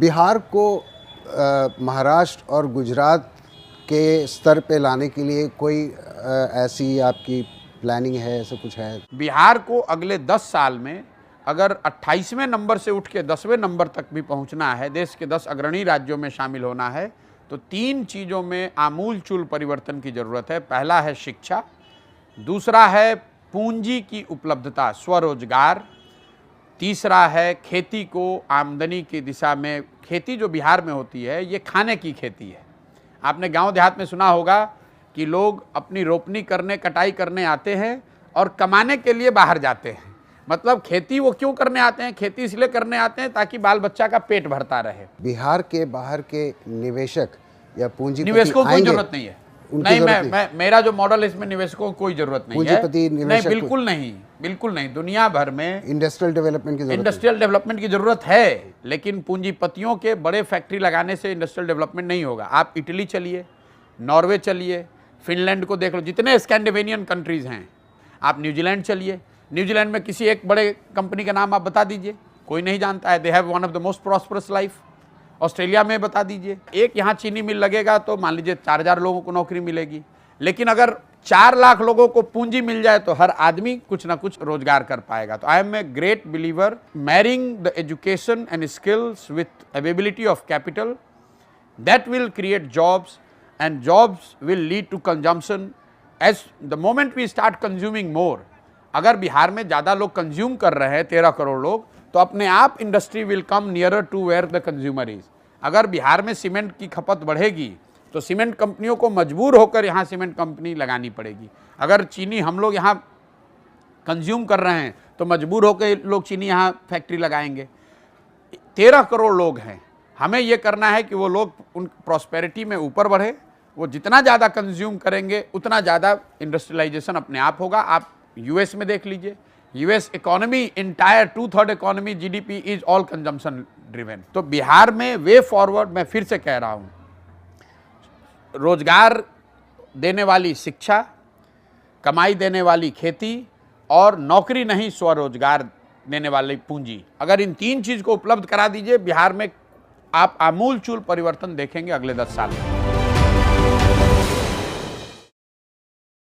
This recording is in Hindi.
बिहार को महाराष्ट्र और गुजरात के स्तर पे लाने के लिए कोई ऐसी आपकी प्लानिंग है, ऐसा कुछ है? बिहार को अगले 10 साल में अगर 28वें नंबर से उठ के 10वें नंबर तक भी पहुंचना है, देश के 10 अग्रणी राज्यों में शामिल होना है, तो 3 चीज़ों में आमूलचूल परिवर्तन की ज़रूरत है। पहला है शिक्षा, दूसरा है पूंजी की उपलब्धता, स्वरोजगार, तीसरा है खेती को आमदनी की दिशा में। खेती जो बिहार में होती है ये खाने की खेती है। आपने गांव देहात में सुना होगा कि लोग अपनी रोपनी करने, कटाई करने आते हैं और कमाने के लिए बाहर जाते हैं। मतलब खेती वो क्यों करने आते हैं? खेती इसलिए करने आते हैं ताकि बाल बच्चा का पेट भरता रहे। बिहार के बाहर के निवेशक या पूंजीपति निवेशकों को कोई जरूरत नहीं है। नहीं, मैं मेरा जो मॉडल है इसमें निवेशकों को कोई जरूरत नहीं है। नहीं, बिल्कुल नहीं, बिल्कुल नहीं। दुनिया भर में इंडस्ट्रियल डेवलपमेंट की जरूरत है, लेकिन पूंजीपतियों के बड़े फैक्ट्री लगाने से इंडस्ट्रियल डेवलपमेंट नहीं होगा। आप इटली चलिए, नॉर्वे चलिए, फिनलैंड को देख लो, जितने स्कैंडिनेवियन कंट्रीज हैं। आप न्यूजीलैंड चलिए, न्यूजीलैंड में किसी एक बड़े कंपनी का नाम आप बता दीजिए, कोई नहीं जानता है। They have one of the most prosperous life. Australia में बता दीजिए, एक यहाँ चीनी मिल लगेगा तो मान लीजिए 4000 लोगों को नौकरी मिलेगी। लेकिन अगर 4 लाख लोगों को पूंजी मिल जाए तो हर आदमी कुछ ना कुछ रोजगार कर पाएगा। तो I am a great believer marrying the education and skills with availability of capital, that will create jobs and jobs will lead to consumption. As the moment we start consuming more, अगर बिहार में ज़्यादा लोग कंज्यूम कर रहे हैं, 13 करोड़ लोग, तो अपने आप industry will come nearer to where the consumer is. अगर बिहार में सीमेंट की खपत बढ़ेगी तो सीमेंट कंपनियों को मजबूर होकर यहाँ सीमेंट कंपनी लगानी पड़ेगी। अगर चीनी हम लोग यहाँ कंज्यूम कर रहे हैं तो मजबूर होकर लोग चीनी यहाँ फैक्ट्री लगाएंगे। 13 करोड़ लोग हैं, हमें ये करना है कि वो लोग उन प्रॉस्पेरिटी में ऊपर बढ़े। वो जितना ज़्यादा कंज्यूम करेंगे उतना ज़्यादा इंडस्ट्रियलाइजेशन अपने आप होगा। आप यूएस में देख लीजिए, US economy entire 2/3 economy GDP is all consumption driven. तो बिहार में वे फॉरवर्ड, मैं फिर से कह रहा हूँ, रोजगार देने वाली शिक्षा, कमाई देने वाली खेती और नौकरी नहीं स्वरोजगार देने वाली पूंजी। अगर इन 3 चीज़ को उपलब्ध करा दीजिए, बिहार में आप आमूलचूल परिवर्तन देखेंगे अगले 10 साल में।